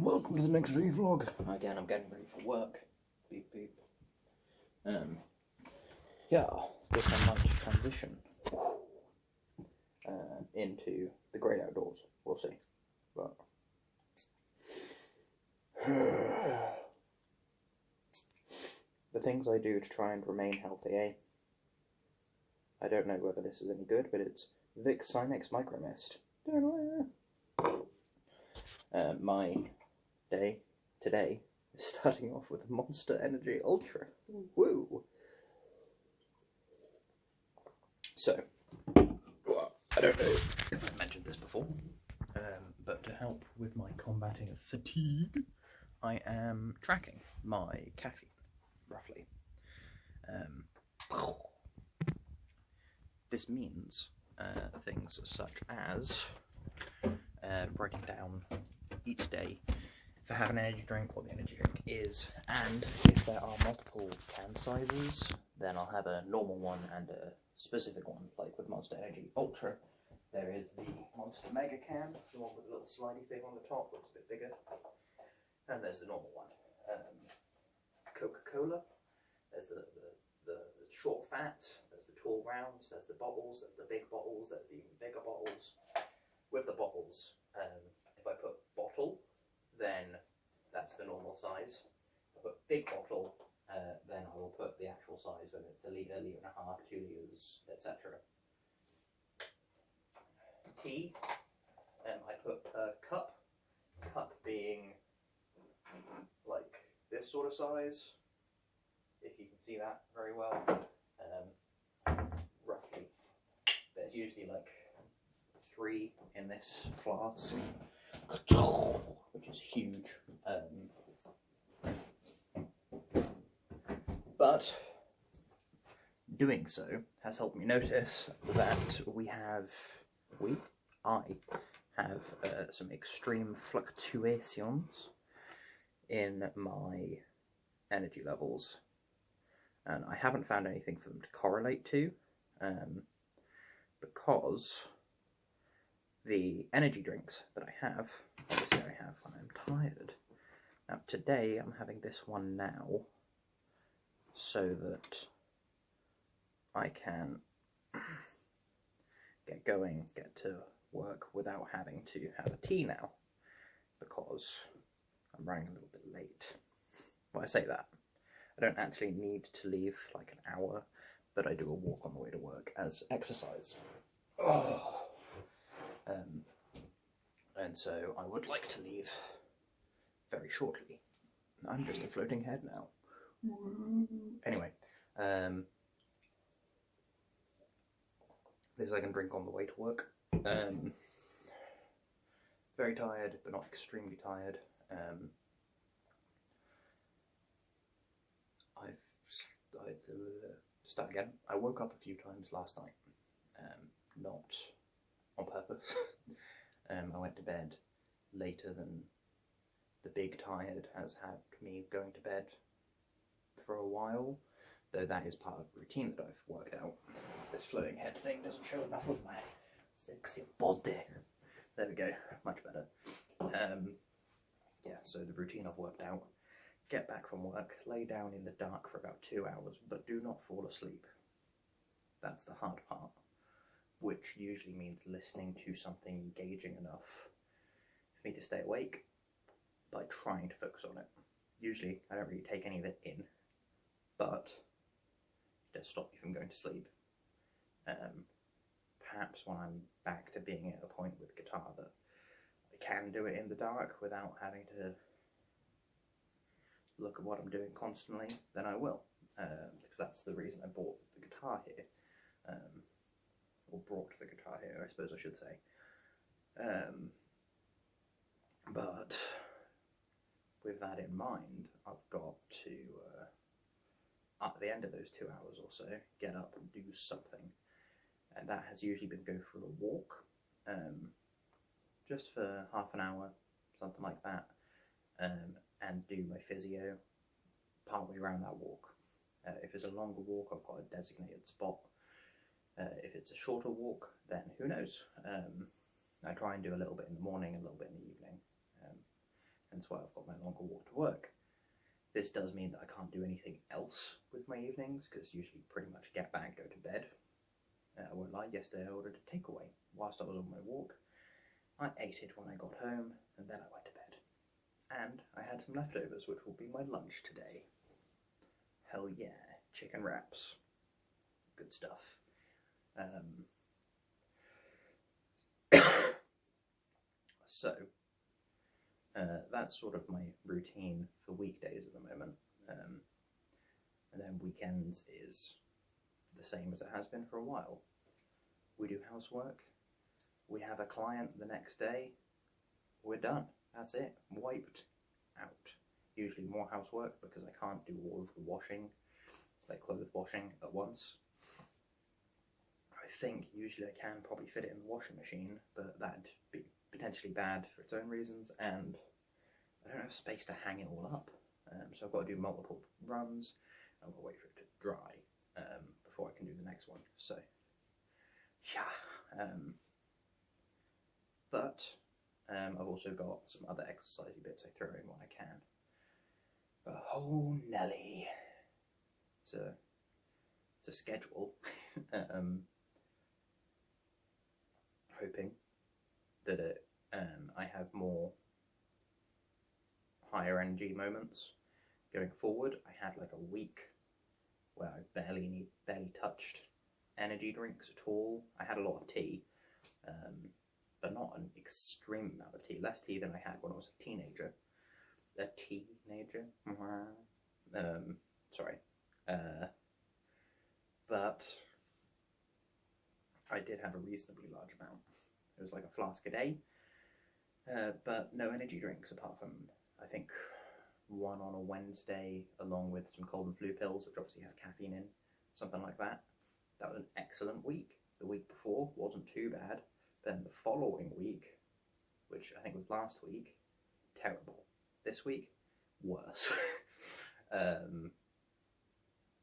welcome to the next ReeVlog. Again, I'm getting ready for work. Beep beep. Yeah, this one might transition into the great outdoors. We'll see. But the things I do to try and remain healthy, eh? I don't know whether this is any good, but it's Vicks Sinex Micro Mist. My day today is starting off with Monster Energy Ultra. Woo! So, well, I don't know if I've mentioned this before, but to help with my combating of fatigue, I am tracking my caffeine, roughly. This means things such as writing down each day if I have an energy drink, what the energy drink is, and if there are multiple can sizes, then I'll have a normal one and a specific one. Like with Monster Energy Ultra, there is the Monster Mega Can, the one with a little slidey thing on the top, looks a bit bigger, and there's the normal one. Coca-Cola, there's the short fat, there's the tall rounds, there's the bottles, there's the big bottles, there's the even bigger bottles. With the bottles, if I put bottle, then that's the normal size. If I put big bottle, then I will put the actual size, whether it's a litre, litre and a half, 2 litres, etc. Tea, I put per cup being like this sort of size, if you can see that very well. Roughly, there's usually like 3 in this flask, which is huge. But doing so has helped me notice that I have some extreme fluctuations in my energy levels, and I haven't found anything for them to correlate to, because the energy drinks that I have, obviously I have when I'm tired. Now today I'm having this one now so that I can get going, get to work without having to have a tea now, because I'm running a little bit late. Well, I say that. I don't actually need to leave like an hour, but I do a walk on the way to work as exercise. Oh. And so I would like to leave very shortly. I'm just a floating head now. Anyway, this I can drink on the way to work. Very tired, but not extremely tired. Start again. I woke up a few times last night, not on purpose. I went to bed later than the big tired has had me going to bed for a while, though that is part of the routine that I've worked out. This floating head thing doesn't show enough of my sexy body. There we go, much better. Yeah, so the routine I've worked out: get back from work, lay down in the dark for about 2 hours, but do not fall asleep. That's the hard part, which usually means listening to something engaging enough for me to stay awake by trying to focus on it. Usually I don't really take any of it in, but it does stop me from going to sleep. Perhaps when I'm back to being at a point with guitar that I can do it in the dark without having to look at what I'm doing constantly, then I will, because that's the reason I bought the guitar here, or brought the guitar here, I suppose I should say. But with that in mind, I've got to, at the end of those 2 hours or so, get up and do something, and that has usually been go for a walk, just for half an hour, something like that, and do my physio partway around that walk. If it's a longer walk, I've got a designated spot. If it's a shorter walk, then who knows. I try and do a little bit in the morning, a little bit in the evening, and hence why I've got my longer walk to work. This does mean that I can't do anything else with my evenings, because usually pretty much get back, go to bed. I won't lie, yesterday I ordered a takeaway whilst I was on my walk. I ate it when I got home, and then I went to bed. And I had some leftovers, which will be my lunch today. Hell yeah, chicken wraps. Good stuff. So, that's sort of my routine for weekdays at the moment. And then weekends is the same as it has been for a while. We do housework, we have a client the next day, we're done. That's it. Wiped out. Usually more housework because I can't do all of the washing, like clothes washing at once. I think usually I can probably fit it in the washing machine, but that'd be potentially bad for its own reasons, and I don't have space to hang it all up. So I've got to do multiple runs. I've got to wait for it to dry before I can do the next one. So, yeah. But I've also got some other exercisey bits I throw in when I can. But oh Nelly, it's a schedule. Hoping that I have more higher energy moments going forward. I had like a week where I barely touched energy drinks at all. I had a lot of tea, but not an extreme amount of tea. Less tea than I had when I was a teenager. A teenager? Sorry. But I did have a reasonably large amount. It was like a flask a day, but no energy drinks apart from, I think, one on a Wednesday, along with some cold and flu pills, which obviously have caffeine in, something like that. That was an excellent week. The week before wasn't too bad. Then the following week, which I think was last week, terrible. This week, worse.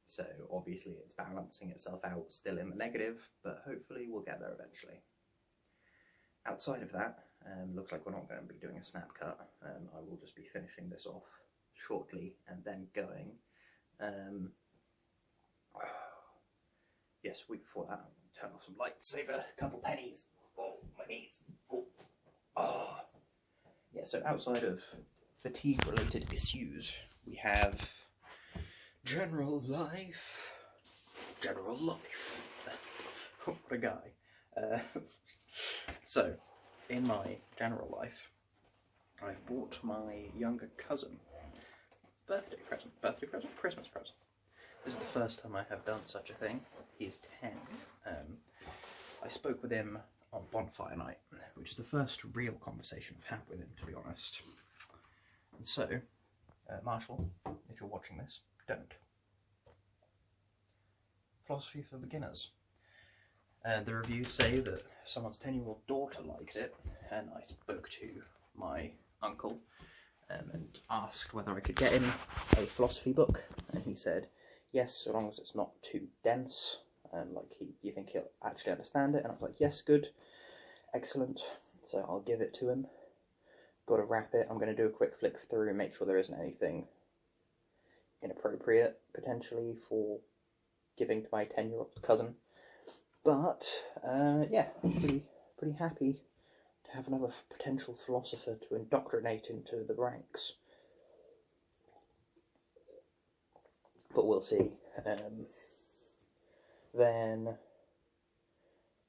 So obviously it's balancing itself out, still in the negative, but hopefully we'll get there eventually. Outside of that, looks like we're not going to be doing a snap cut. I will just be finishing this off shortly and then going. Yes, week before that, I'm going to turn off some lights, save a couple pennies. Oh, my knees. Oh. Yeah, so outside of fatigue-related issues, we have general life. General life. What a guy. So, in my general life, I bought my younger cousin birthday present, Christmas present. This is the first time I have done such a thing. He is 10. I spoke with him on bonfire night, which is the first real conversation I've had with him, to be honest. And so, Marshall, if you're watching this, don't. Philosophy for beginners. The reviews say that someone's 10-year-old daughter liked it, and I spoke to my uncle and asked whether I could get him a philosophy book, and he said yes, so long as it's not too dense, and like you think he'll actually understand it. And I was like, yes, good, excellent. So I'll give it to him. Got to wrap it. I'm going to do a quick flick through and make sure there isn't anything inappropriate potentially for giving to my 10-year-old cousin. But yeah, I'm pretty happy to have another potential philosopher to indoctrinate into the ranks. But we'll see. Then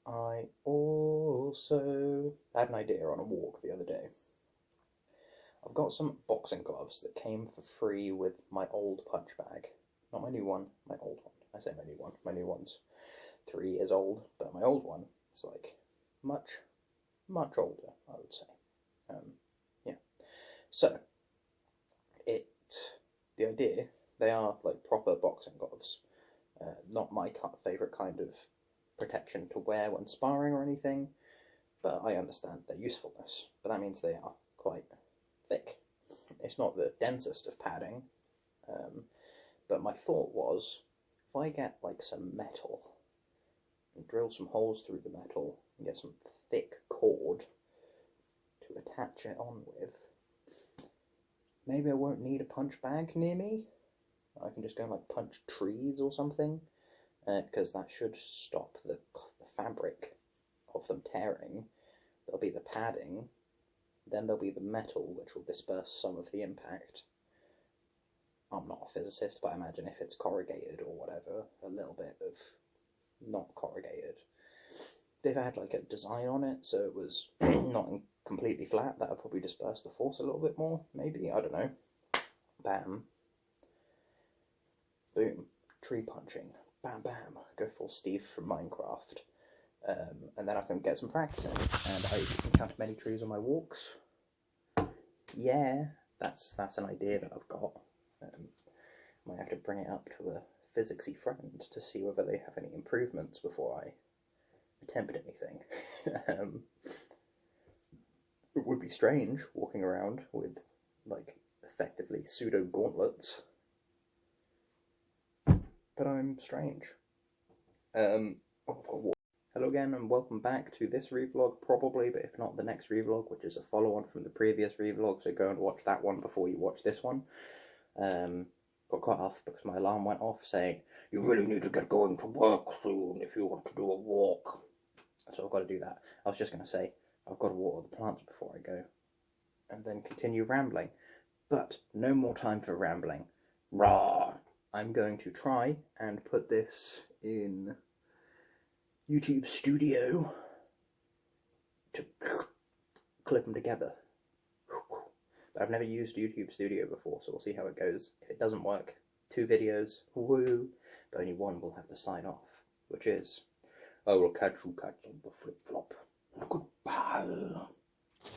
I also had an idea on a walk the other day. I've got some boxing gloves that came for free with my old punch bag. Not my new one, my old one. I say my new one. My new one's 3 years old, but my old one is like much older, I would say. Yeah. So, the idea, they are like proper boxing gloves. Not my favourite kind of protection to wear when sparring or anything, but I understand their usefulness. But that means they are quite thick. It's not the densest of padding, but my thought was, if I get like some metal and drill some holes through the metal and get some thick cord to attach it on with, maybe I won't need a punch bag near me. I can just go and like punch trees or something, because that should stop the fabric of them tearing. There'll be the padding, then there'll be the metal, which will disperse some of the impact. I'm not a physicist, but I imagine if it's corrugated or whatever, a little bit of not corrugated. If I had like a design on it, so it was not completely flat, that would probably disperse the force a little bit more, maybe, I don't know. Bam. Boom. Tree punching. Bam bam. Go full Steve from Minecraft. And then I can get some practice in, and I encounter many trees on my walks. Yeah, that's an idea that I've got. Might have to bring it up to a physicsy friend to see whether they have any improvements before I attempt anything. It would be strange walking around with, like, effectively pseudo gauntlets, but I'm strange. Hello again, and welcome back to this ReeVlog, probably, but if not, the next ReeVlog, which is a follow-on from the previous ReeVlog, so go and watch that one before you watch this one. Got cut off because my alarm went off saying, you really need to get going to work soon if you want to do a walk. So I've got to do that. I was just going to say, I've got to water the plants before I go, and then continue rambling. But no more time for rambling. Rah! I'm going to try and put this in YouTube Studio to clip them together. But I've never used YouTube Studio before, so we'll see how it goes. If it doesn't work, 2 videos, woo, but only one will have to sign off, which is, I will catch you cats on the flip-flop. Goodbye.